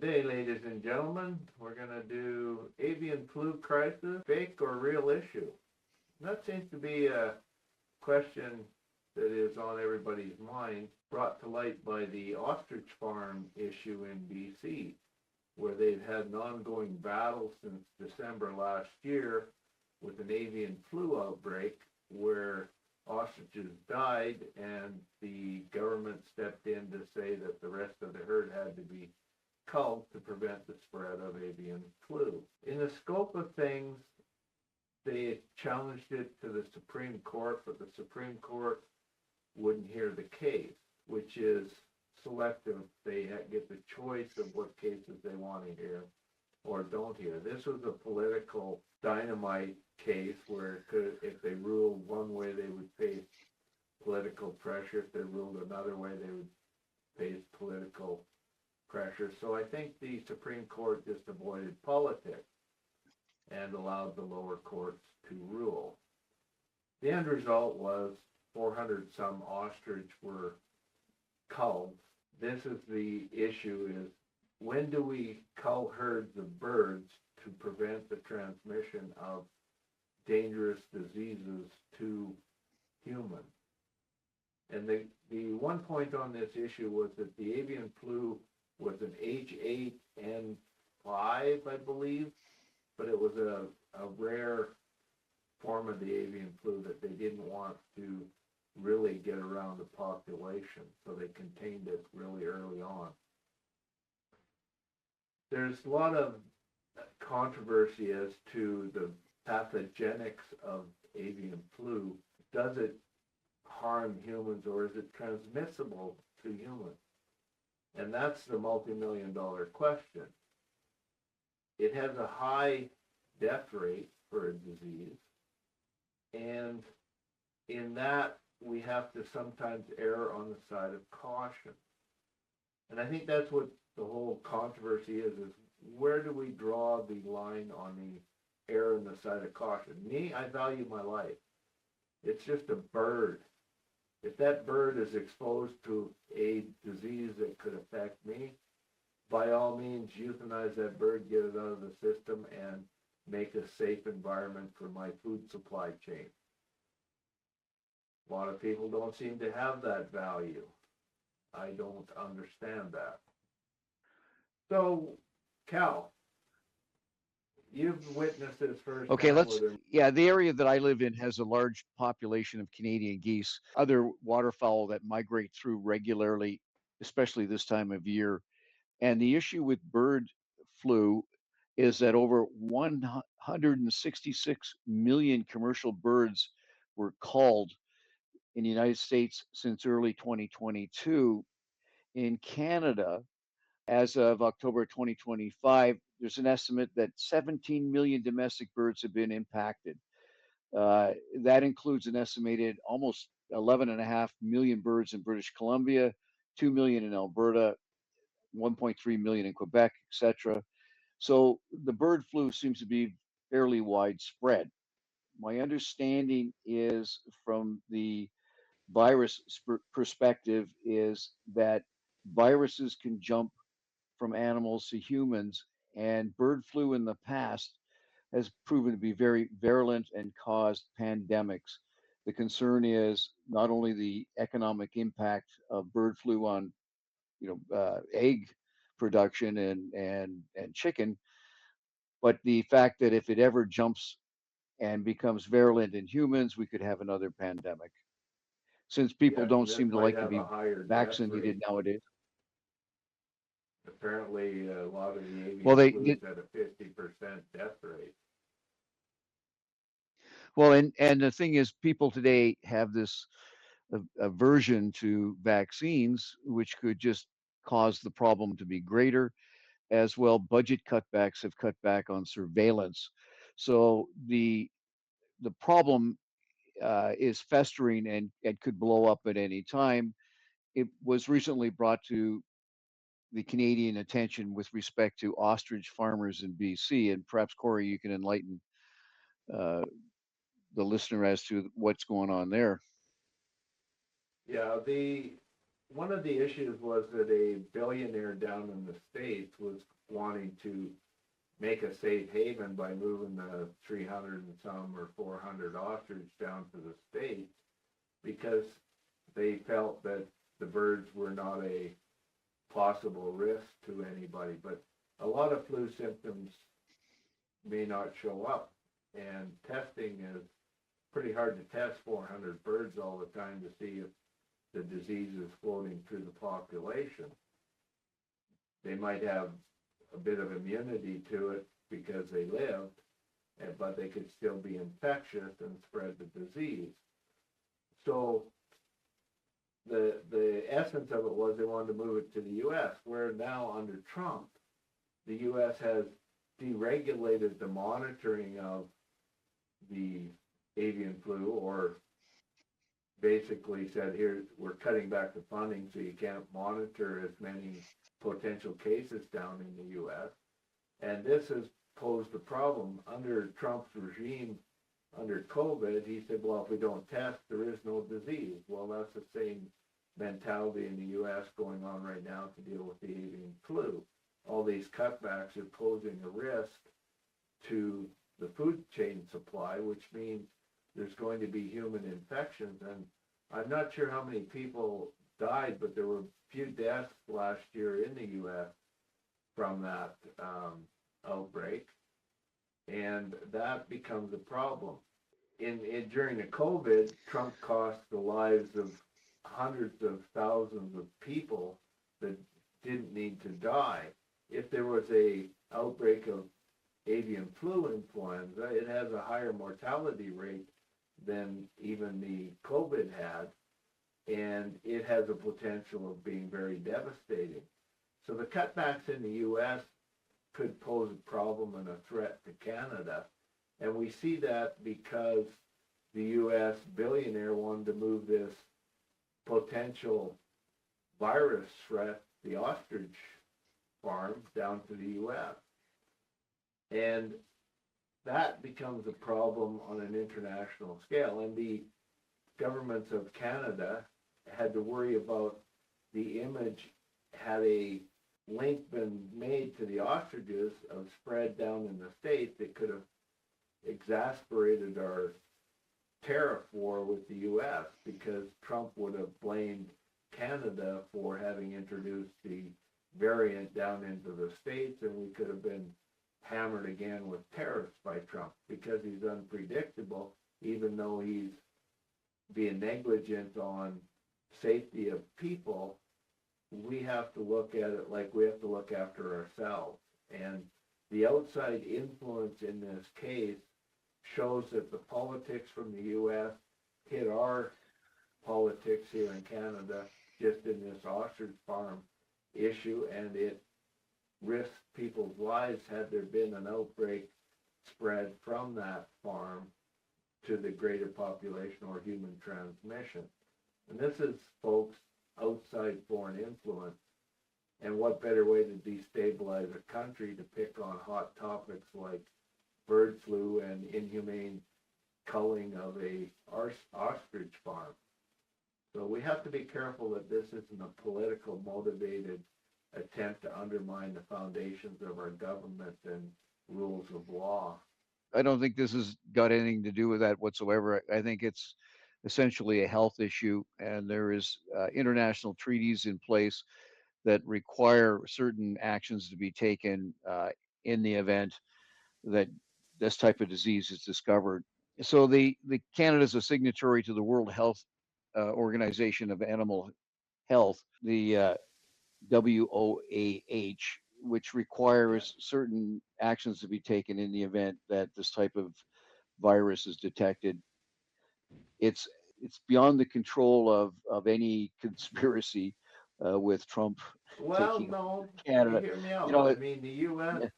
Today, ladies and gentlemen, we're going to do avian flu crisis, fake or real issue. And that seems to be a question that is on everybody's mind, brought to light by the ostrich farm issue in BC, where they've had an ongoing battle since December last year with an avian flu outbreak where ostriches died and the government stepped in to say that the rest of the herd had to be culled to prevent the spread of avian flu. In the scope of things, they challenged it to the Supreme Court, but the Supreme Court wouldn't hear the case, which is selective. They get the choice of what cases they want to hear or don't hear. This was a political dynamite case where if they ruled one way, they would face political pressure. If they ruled another way, they would face political pressure. So I think the Supreme Court just avoided politics and allowed the lower courts to rule. The end result was 400 some ostrich were culled. This is the issue: is when do we cull herds of birds to prevent the transmission of dangerous diseases to humans? And the one point on this issue was that the avian flu was an H8N5, I believe, but it was a rare form of the avian flu that they didn't want to really get around the population, so they contained it really early on. There's a lot of controversy as to the pathogenics of avian flu. Does it harm humans, or is it transmissible to humans? And that's the multi-million-dollar question. It has a high death rate for a disease, and in that, we have to sometimes err on the side of caution. And I think that's what the whole controversy is where do we draw the line on the err on the side of caution? Me, I value my life. It's just a bird. If that bird is exposed to a disease that could affect me, by all means, euthanize that bird, get it out of the system, and make a safe environment for my food supply chain. A lot of people don't seem to have that value. I don't understand that. So, Cal, you've witnessed this firsthand. Okay, the area that I live in has a large population of Canadian geese, other waterfowl that migrate through regularly, especially this time of year. And the issue with bird flu is that over 166 million commercial birds were culled in the United States since early 2022. In Canada, as of October 2025, there's an estimate that 17 million domestic birds have been impacted. That includes an estimated almost 11.5 million birds in British Columbia, 2 million in Alberta, 1.3 million in Quebec, etc. So the bird flu seems to be fairly widespread. My understanding is, from the virus perspective, is that viruses can jump from animals to humans, and bird flu in the past has proven to be very virulent and caused pandemics. The concern is not only the economic impact of bird flu on, egg production and chicken, but the fact that if it ever jumps and becomes virulent in humans, we could have another pandemic. Since people don't seem to like to be vaccinated nowadays. Apparently, a lot of the avian flu's at a 50% death rate. Well, and the thing is, people today have this aversion to vaccines, which could just cause the problem to be greater. As well, budget cutbacks have cut back on surveillance. So the problem is festering and could blow up at any time. It was recently brought to the Canadian attention with respect to ostrich farmers in BC, and perhaps Cory, you can enlighten the listener as to what's going on there. Yeah, one of the issues was that a billionaire down in the States was wanting to make a safe haven by moving the 300 and some or 400 ostrich down to the States because they felt that the birds were not a possible risk to anybody. But a lot of flu symptoms may not show up, and testing is pretty hard to test 400 birds all the time to see if the disease is floating through the population. They might have a bit of immunity to it because they lived, but they could still be infectious and spread the disease. So the essence of it was they wanted to move it to the U.S., where now under Trump, the U.S. has deregulated the monitoring of the avian flu, or basically said, here, we're cutting back the funding so you can't monitor as many potential cases down in the U.S. And this has posed a problem. Under Trump's regime, under COVID, he said, well, if we don't test, there is no disease. Well, that's the same mentality in the U.S. going on right now to deal with the avian flu. All these cutbacks are posing a risk to the food chain supply, which means there's going to be human infections. And I'm not sure how many people died, but there were few deaths last year in the U.S. from that outbreak, and that becomes a problem. During the COVID, Trump cost the lives of hundreds of thousands of people that didn't need to die. If there was a outbreak of avian flu influenza, it has a higher mortality rate than even the COVID had, and it has a potential of being very devastating. So the cutbacks in the U.S. could pose a problem and a threat to Canada, and we see that because the U.S. billionaire wanted to move this potential virus threat, the ostrich farm, down to the U.S. And that becomes a problem on an international scale. And the governments of Canada had to worry about the image. Had a link been made to the ostriches of spread down in the States, it could have exasperated our tariff war with the U.S. because Trump would have blamed Canada for having introduced the variant down into the States, and we could have been hammered again with tariffs by Trump because he's unpredictable, even though he's being negligent on safety of people. We have to look at it like we have to look after ourselves. And the outside influence in this case shows that the politics from the U.S. hit our politics here in Canada just in this ostrich farm issue, and it risked people's lives had there been an outbreak spread from that farm to the greater population or human transmission. And this is, folks, outside foreign influence. And what better way to destabilize a country to pick on hot topics like bird flu and inhumane culling of a ostrich farm. So we have to be careful that this isn't a political motivated attempt to undermine the foundations of our government and rules of law. I don't think this has got anything to do with that whatsoever. I think it's essentially a health issue, and there is international treaties in place that require certain actions to be taken in the event that this type of disease is discovered. So the Canada's a signatory to the World Health Organization of Animal Health, the WOAH, which requires certain actions to be taken in the event that this type of virus is detected. It's beyond the control of any conspiracy with Trump Well, taking no, Canada. hear me out. You know, I mean, the U.S.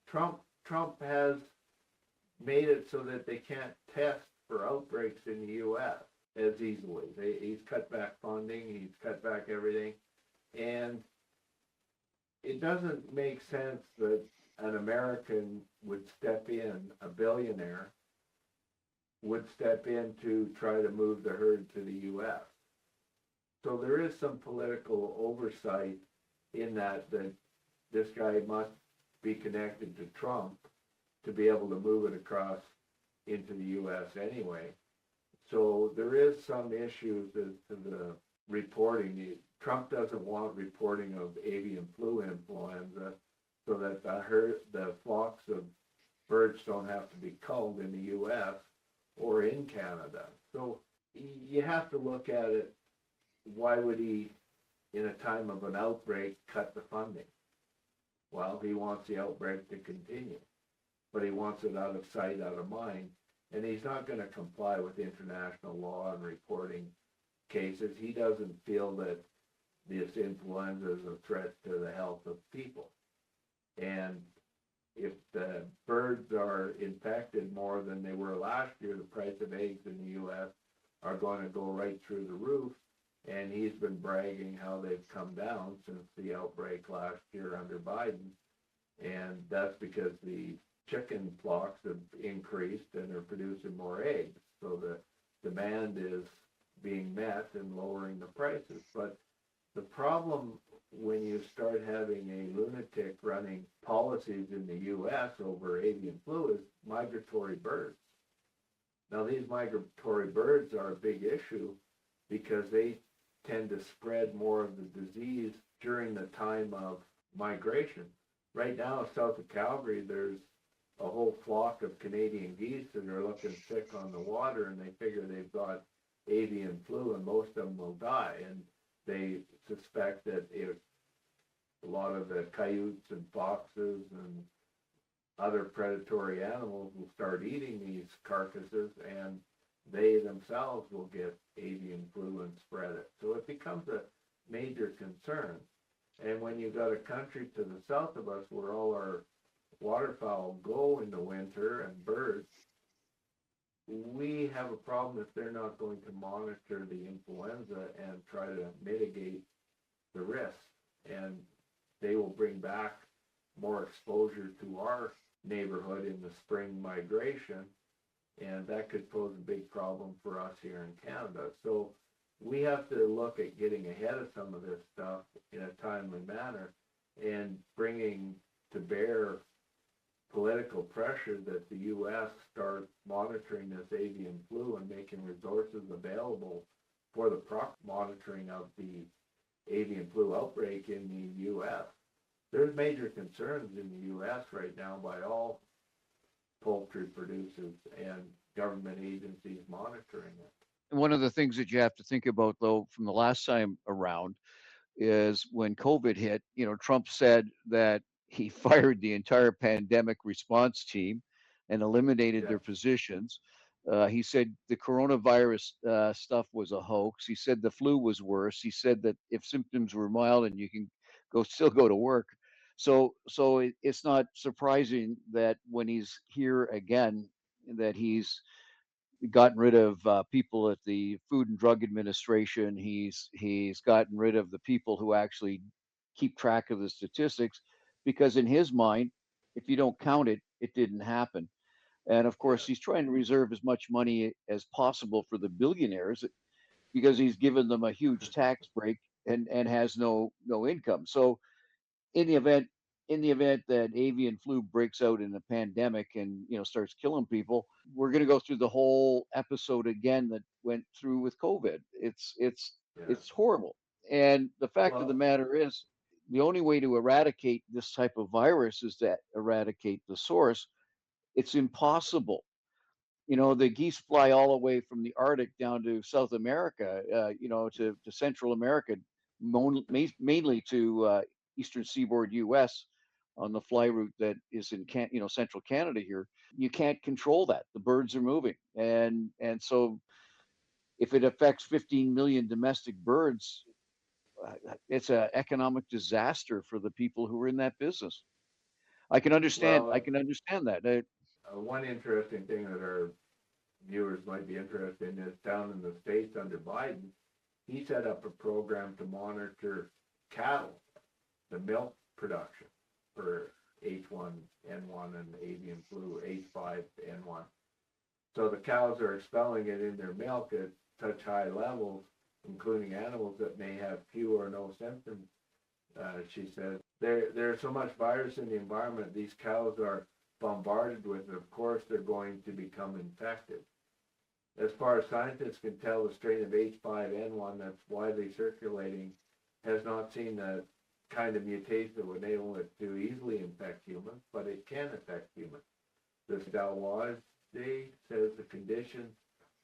Trump has made it so that they can't test for outbreaks in the U.S. as easily. He's cut back funding, he's cut back everything, and it doesn't make sense that an American would step in, a billionaire would step in to try to move the herd to the U.S. So there is some political oversight in that this guy must be connected to Trump to be able to move it across into the U.S. anyway. So there is some issues as to the reporting. Trump doesn't want reporting of avian flu influenza so that the flocks of birds don't have to be culled in the U.S. or in Canada. So you have to look at it. Why would he, in a time of an outbreak, cut the funding? Well, he wants the outbreak to continue, but he wants it out of sight, out of mind, and he's not going to comply with international law and reporting cases. He doesn't feel that this influenza is a threat to the health of people. And if the birds are infected more than they were last year, the price of eggs in the U.S. are going to go right through the roof. And he's been bragging how they've come down since the outbreak last year under Biden. And that's because the chicken flocks have increased and are producing more eggs. So the demand is being met and lowering the prices. But the problem when you start having a lunatic running policies in the U.S. over avian flu is migratory birds. Now, these migratory birds are a big issue because they tend to spread more of the disease during the time of migration. Right now, south of Calgary, there's a whole flock of Canadian geese that are looking sick on the water, and they figure they've got avian flu, and most of them will die. And they suspect that a lot of the coyotes and foxes and other predatory animals will start eating these carcasses, and they themselves will get avian flu and spread it. So it becomes a major concern. And when you've got a country to the south of us where all our waterfowl go in the winter and birds, we have a problem if they're not going to monitor the influenza and try to mitigate the risks. And they will bring back more exposure to our neighborhood in the spring migration, and that could pose a big problem for us here in Canada. So we have to look at getting ahead of some of this stuff in a timely manner and bringing to bear political pressure that the U.S. start monitoring this avian flu and making resources available for the proper monitoring of the avian flu outbreak in the U.S. There's major concerns in the U.S. right now by all poultry producers and government agencies monitoring it. And one of the things that you have to think about, though, from the last time around is when COVID hit, Trump said that he fired the entire pandemic response team and eliminated their positions. He said the coronavirus stuff was a hoax. He said the flu was worse. He said that if symptoms were mild and you can still go to work. So it's not surprising that when he's here again, that he's gotten rid of people at the Food and Drug Administration. He's gotten rid of the people who actually keep track of the statistics, because in his mind, if you don't count it, it didn't happen. And of course, he's trying to reserve as much money as possible for the billionaires because he's given them a huge tax break and has no income. So in the event that avian flu breaks out in a pandemic and starts killing people, we're going to go through the whole episode again that went through with COVID. It's horrible. And the fact of the matter is, the only way to eradicate this type of virus is to eradicate the source. It's impossible. The geese fly all the way from the Arctic down to South America, to Central America, mainly to eastern seaboard U.S. on the fly route that is in central Canada here. You can't control that. The birds are moving, and so if it affects 15 million domestic birds, it's an economic disaster for the people who are in that business. I can understand. I can understand that. One interesting thing that our viewers might be interested in is down in the States under Biden, he set up a program to monitor cattle, the milk production for H1N1 and avian flu, H5N1. So the cows are expelling it in their milk at such high levels including animals that may have few or no symptoms. She says there's so much virus in the environment, these cows are bombarded with, and of course they're going to become infected. As far as scientists can tell, the strain of H5N1 that's widely circulating has not seen the kind of mutation that would enable it to easily infect humans, but it can affect humans. This Dalwaz says the conditions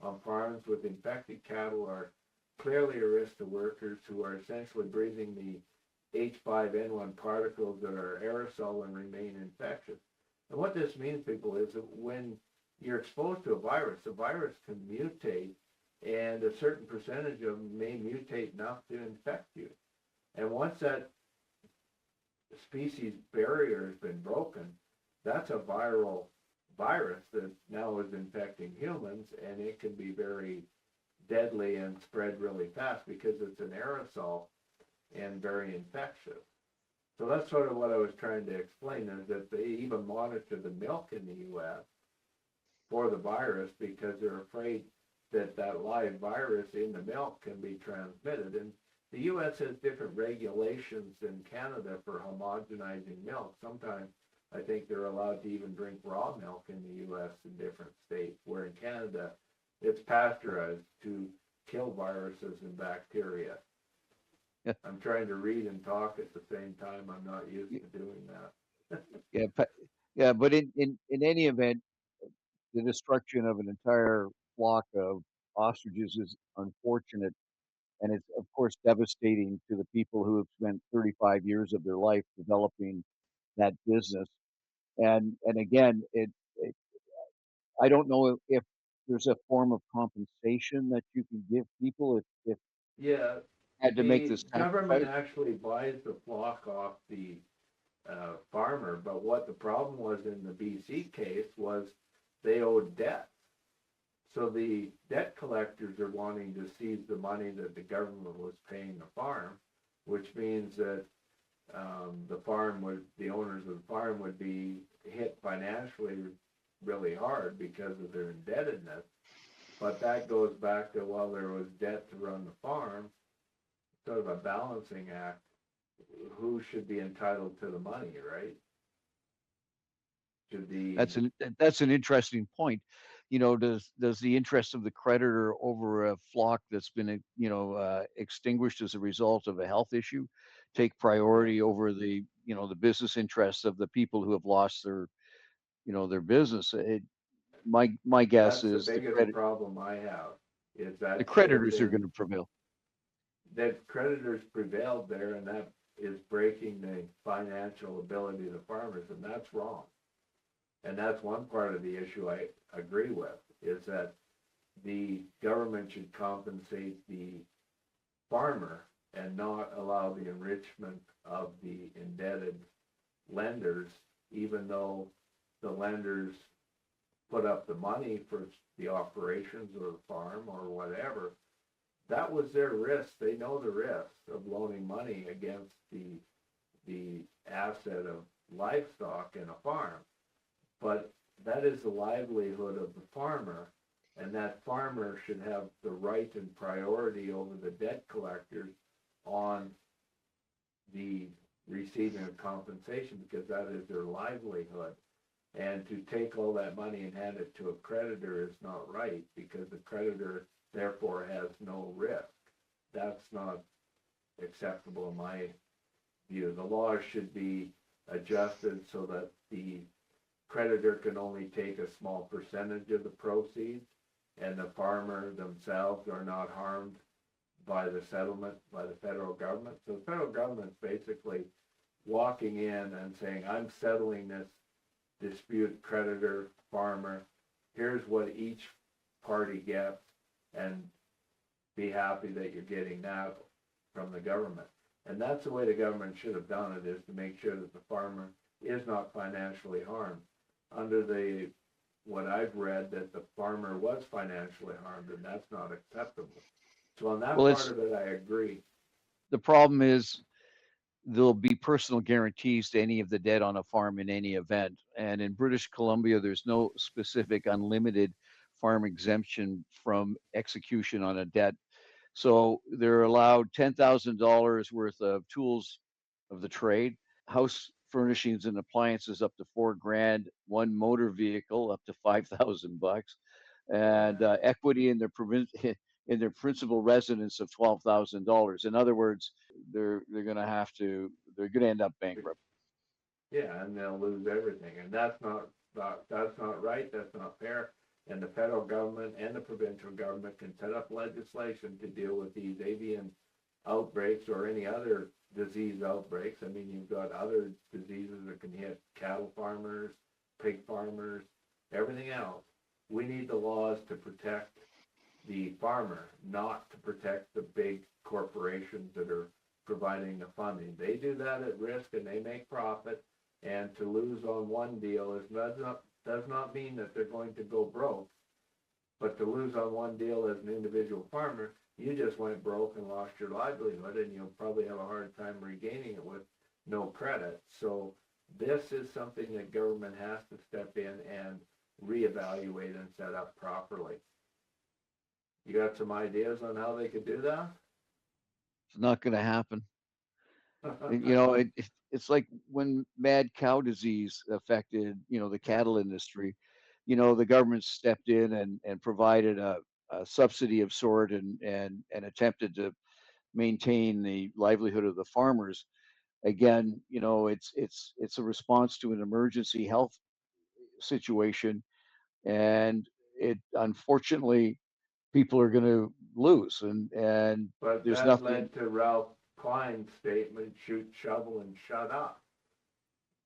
on farms with infected cattle are clearly a risk to workers who are essentially breathing the H5N1 particles that are aerosol and remain infectious. And what this means, people, is that when you're exposed to a virus, the virus can mutate, and a certain percentage of them may mutate enough to infect you. And once that species barrier has been broken, that's a viral virus that now is infecting humans, and it can be very deadly and spread really fast because it's an aerosol and very infectious. So that's sort of what I was trying to explain, is that they even monitor the milk in the U.S. for the virus because they're afraid that that live virus in the milk can be transmitted. And the U.S. has different regulations than Canada for homogenizing milk. Sometimes I think they're allowed to even drink raw milk in the U.S. in different states, where in Canada it's pasteurized to kill viruses and bacteria. Yeah. I'm trying to read and talk at the same time. I'm not used to doing that. Yeah, but in any event, the destruction of an entire flock of ostriches is unfortunate, and it's of course devastating to the people who have spent 35 years of their life developing that business. And again, it I don't know if there's a form of compensation that you can give people if Yeah, had to make the this government sacrifice. actually buys the flock off the farmer, but what the problem was in the BC case was they owed debts. So the debt collectors are wanting to seize the money that the government was paying the farm, which means that the owners of the farm would be hit financially really hard because of their indebtedness. But that goes back to, well, there was debt to run the farm, sort of a balancing act. Who should be entitled to the money, right? Should the That's an interesting point. Does the interest of the creditor over a flock that's been extinguished as a result of a health issue take yeah, priority over the business interests of the people who have lost their business? My guess that's the is biggest problem I have, is the that should have creditors are going been, to prevail. that creditors prevailed there, and that is breaking the financial ability of the farmers, and that's wrong. And that's one part of the issue I agree with, is that the government should compensate the farmer and not allow the enrichment of the indebted lenders, even though the lenders put up the money for the operations of the farm or whatever. That was their risk. They know the risk of loaning money against the asset of livestock in a farm. But that is the livelihood of the farmer, and that farmer should have the right and priority over the debt collectors on the receiving of compensation, because that is their livelihood. And to take all that money and hand it to a creditor is not right, because the creditor therefore has no risk. That's not acceptable in my view. The laws should be adjusted so that the creditor can only take a small percentage of the proceeds, and the farmer themselves are not harmed by the settlement by the federal government. So the federal government's basically walking in and saying, I'm settling this dispute, creditor, farmer, here's what each party gets, and be happy that you're getting that from the government. And that's the way the government should have done it, is to make sure that the farmer is not financially harmed. Under what I've read, that the farmer was financially harmed, and that's not acceptable. So on that Well, part it's of it, I agree. the problem is there'll be personal guarantees to any of the debt on a farm in any event. And in British Columbia, there's no specific unlimited farm exemption from execution on a debt. So they're allowed $10,000 worth of tools of the trade, house furnishings and appliances up to $4,000, one motor vehicle up to $5,000, and equity in their in their principal residence of $12,000. In other words, they're going to have to they're going to end up bankrupt. Yeah, and they'll lose everything, and that's not right. That's not fair. And the federal government and the provincial government can set up legislation to deal with these avian outbreaks or any other disease outbreaks. I mean, you've got other diseases that can hit cattle farmers, pig farmers, everything else. We need the laws to protect the farmer, not to protect the big corporations that are providing the funding. They do that at risk and they make profit. And to lose on one deal does not mean that they're going to go broke. But to lose on one deal as an individual farmer, you just went broke and lost your livelihood, and you'll probably have a hard time regaining it with no credit. So this is something that government has to step in and reevaluate and set up properly. You got some ideas on how they could do that? It's not going to happen. It's like when mad cow disease affected, the cattle industry, the government stepped in and provided a subsidy of sort and attempted to maintain the livelihood of the farmers. Again, it's a response to an emergency health situation, and it unfortunately people are going to lose, and But there's that nothing. led to Ralph Klein's statement, shoot, shovel, and shut up.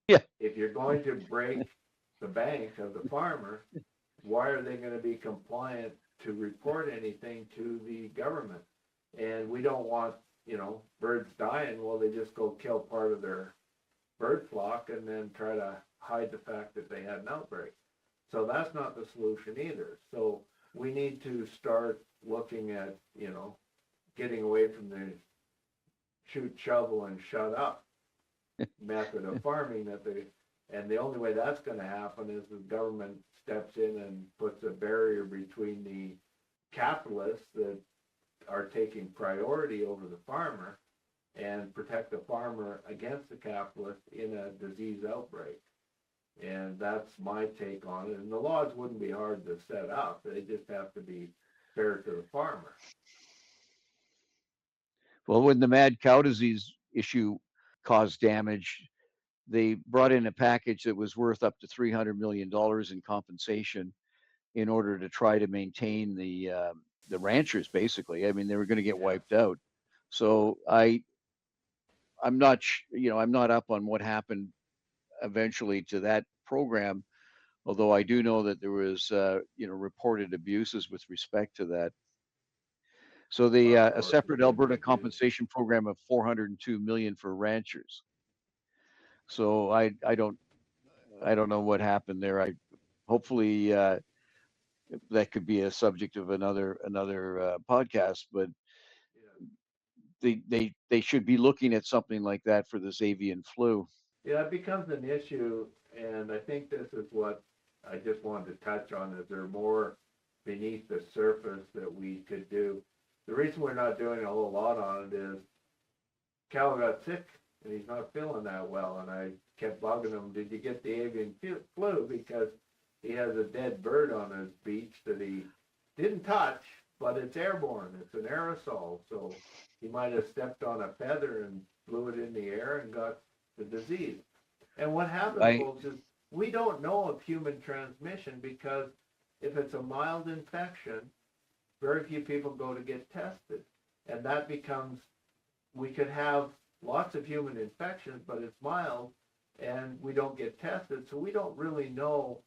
Yeah. If you're going to break the bank of the farmer, why are they going to be compliant to report anything to the government? And we don't want, birds dying. Well, they just go kill part of their bird flock and then try to hide the fact that they had an outbreak. So that's not the solution either. So we need to start looking at, getting away from the shoot, shovel, and shut up method of farming and the only way that's going to happen is the government steps in and puts a barrier between the capitalists that are taking priority over the farmer and protect the farmer against the capitalist in a disease outbreak. And that's my take on it. And the laws wouldn't be hard to set up. They just have to be fair to the farmer. Well, when the mad cow disease issue caused damage, they brought in a package that was worth up to $300 million in compensation in order to try to maintain the ranchers. Basically, I mean, they were going to get wiped out. So I'm not, I'm not up on what happened eventually to that program, although I do know that there was, reported abuses with respect to that. So a separate Alberta compensation program of $402 million for ranchers. So I don't know what happened there. Hopefully that could be a subject of another podcast, but they should be looking at something like that for this avian flu. Yeah, it becomes an issue, and I think this is what I just wanted to touch on. Is there more beneath the surface that we could do? The reason we're not doing a whole lot on it is Cal got sick and he's not feeling that well, and I kept bugging him, did you get the avian flu? Because he has a dead bird on his beach that he didn't touch, but it's airborne. It's an aerosol, so he might have stepped on a feather and blew it in the air and got the disease. And what happens, folks, is we don't know of human transmission because if it's a mild infection, very few people go to get tested. And that becomes, we could have lots of human infections, but it's mild and we don't get tested. So we don't really know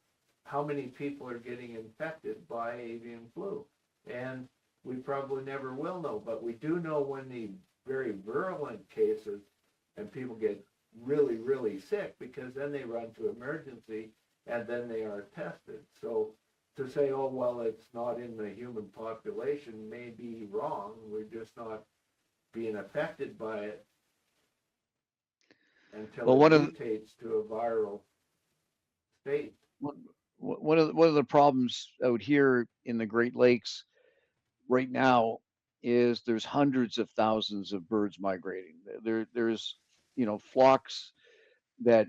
how many people are getting infected by avian flu. And we probably never will know, but we do know when the very virulent cases and people get really, really sick, because then they run to emergency and then they are tested. So to say, oh, well, it's not in the human population may be wrong. We're just not being affected by it until it mutates to a viral state. One of the problems out here in the Great Lakes right now is there's hundreds of thousands of birds migrating. There's flocks that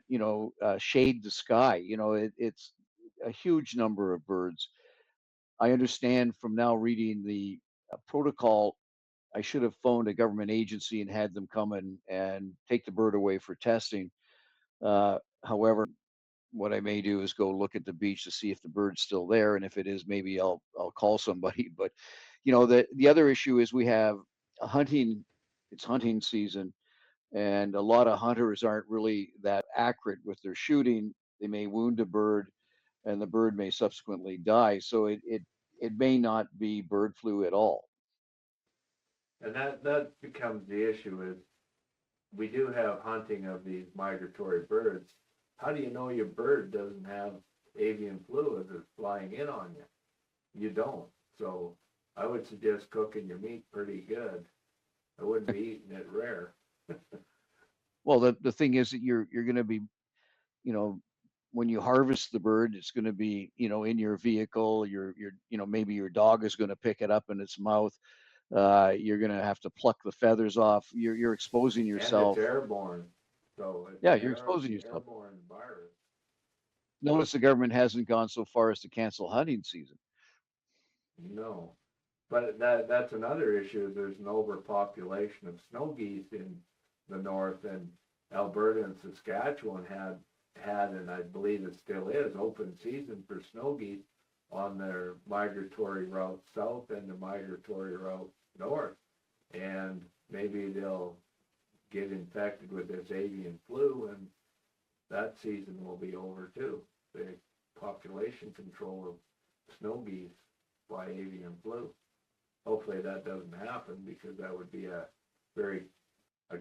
shade the sky. It's a huge number of birds. I understand from now reading the protocol, I should have phoned a government agency and had them come and take the bird away for testing. However, what I may do is go look at the beach to see if the bird's still there, and if it is, maybe I'll call somebody. But the other issue is we have a hunting. It's hunting season, and a lot of hunters aren't really that accurate with their shooting. They may wound a bird, and the bird may subsequently die. So it may not be bird flu at all. And that becomes the issue is we do have hunting of these migratory birds. How do you know your bird doesn't have avian flu as it's flying in on you? You don't. So I would suggest cooking your meat pretty good. I wouldn't be eating it rare. Well, the thing is that you're going to be, when you harvest the bird, it's going to be, in your vehicle. Maybe your dog is going to pick it up in its mouth. You're going to have to pluck the feathers off. You're exposing yourself. And it's airborne. So it's Yeah, you're exposing yourself. airborne virus. Notice the government hasn't gone so far as to cancel hunting season. No. But that's another issue. There's an overpopulation of snow geese in the north, and Alberta and Saskatchewan had, and I believe it still is, open season for snow geese on their migratory route south and the migratory route north. And maybe they'll get infected with this avian flu, and that season will be over too. The population control of snow geese by avian flu. Hopefully that doesn't happen, because that would be a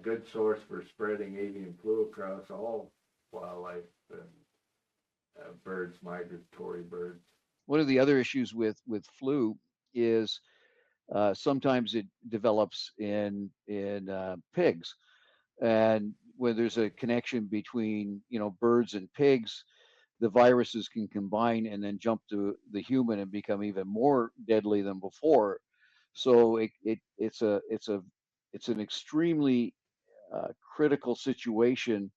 good source for spreading avian flu across all wildlife and birds, migratory birds. One of the other issues with flu is sometimes it develops in pigs, and when there's a connection between birds and pigs, the viruses can combine and then jump to the human and become even more deadly than before. So it's an extremely critical situation,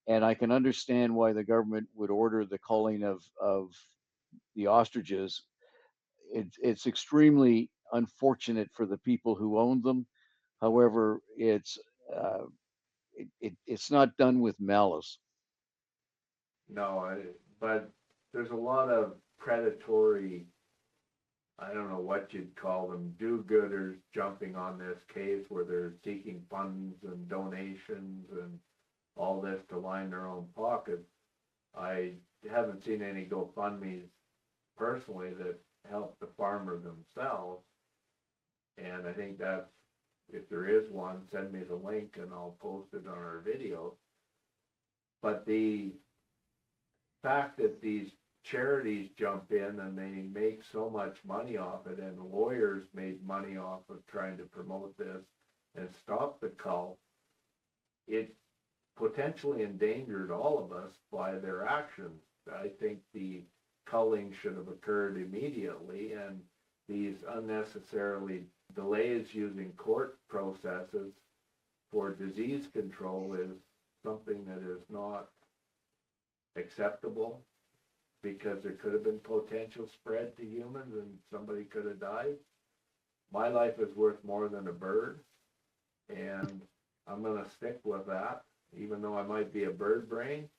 and I can understand why the government would order the culling of the ostriches. It's extremely unfortunate for the people who own them. However, uh, it's not done with malice. No, but there's a lot of predatory, I don't know what you'd call them, do-gooders jumping on this case where they're seeking funds and donations and all this to line their own pockets. I haven't seen any GoFundMe's personally that help the farmer themselves. And I think that's, if there is one, send me the link and I'll post it on our video. But the fact that these charities jump in and they make so much money off it, and lawyers made money off of trying to promote this and stop the cull, it potentially endangered all of us by their actions. I think the culling should have occurred immediately, and these unnecessarily delays using court processes for disease control is something that is not acceptable, because there could have been potential spread to humans and somebody could have died. My life is worth more than a bird, and I'm going to stick with that, even though I might be a bird brain.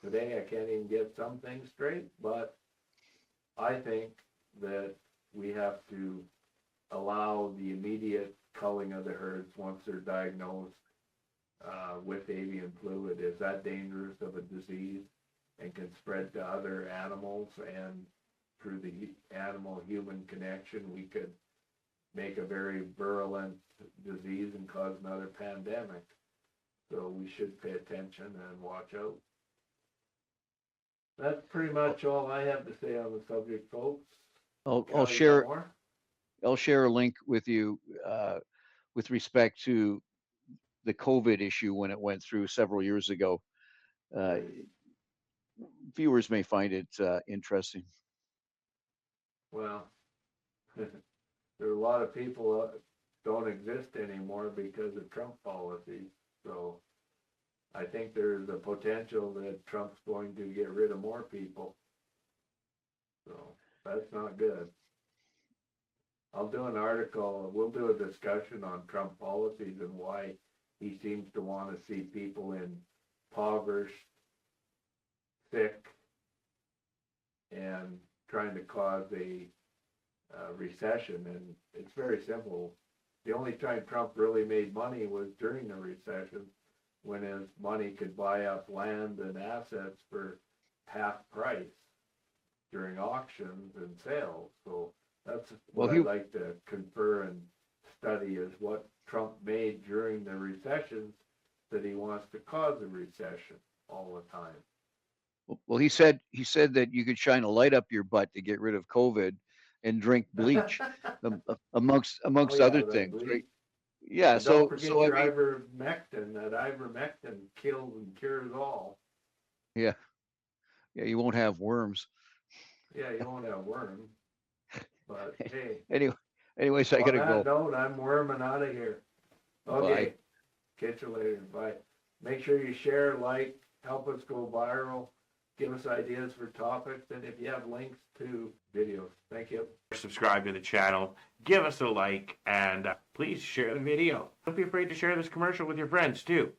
Today I can't even get some things straight, but I think that we have to allow the immediate culling of the herds once they're diagnosed with avian flu. It is that dangerous of a disease and can spread to other animals, and through the animal-human connection, we could make a very virulent disease and cause another pandemic. So we should pay attention and watch out. That's pretty much all I have to say on the subject, folks. I'll share a link with you with respect to the COVID issue when it went through several years ago. Viewers may find it interesting. Well, there are a lot of people don't exist anymore because of Trump policies. So I think there's a potential that Trump's going to get rid of more people. So that's not good. I'll do an article, we'll do a discussion on Trump policies and why he seems to want to see people impoverished, sick, and trying to cause a recession. And it's very simple. The only time Trump really made money was during the recession, when his money could buy up land and assets for half price during auctions and sales. So that's what I'd like to confer and study, is what Trump made during the recessions that he wants to cause a recession all the time. Well, he said that you could shine a light up your butt to get rid of COVID and drink bleach, amongst other things, bleach. right? Yeah. And don't forget your ivermectin. That ivermectin kills and cures all. Yeah. Yeah, you won't have worms. Yeah, you won't have worms. But hey. Anyways, I gotta go. No, I'm worming out of here. Okay. Bye. Catch you later. Bye. Make sure you share, like, help us go viral. Give us ideas for topics, and if you have links to videos. Thank you. Subscribe to the channel, give us a like, and please share the video. Don't be afraid to share this commercial with your friends too.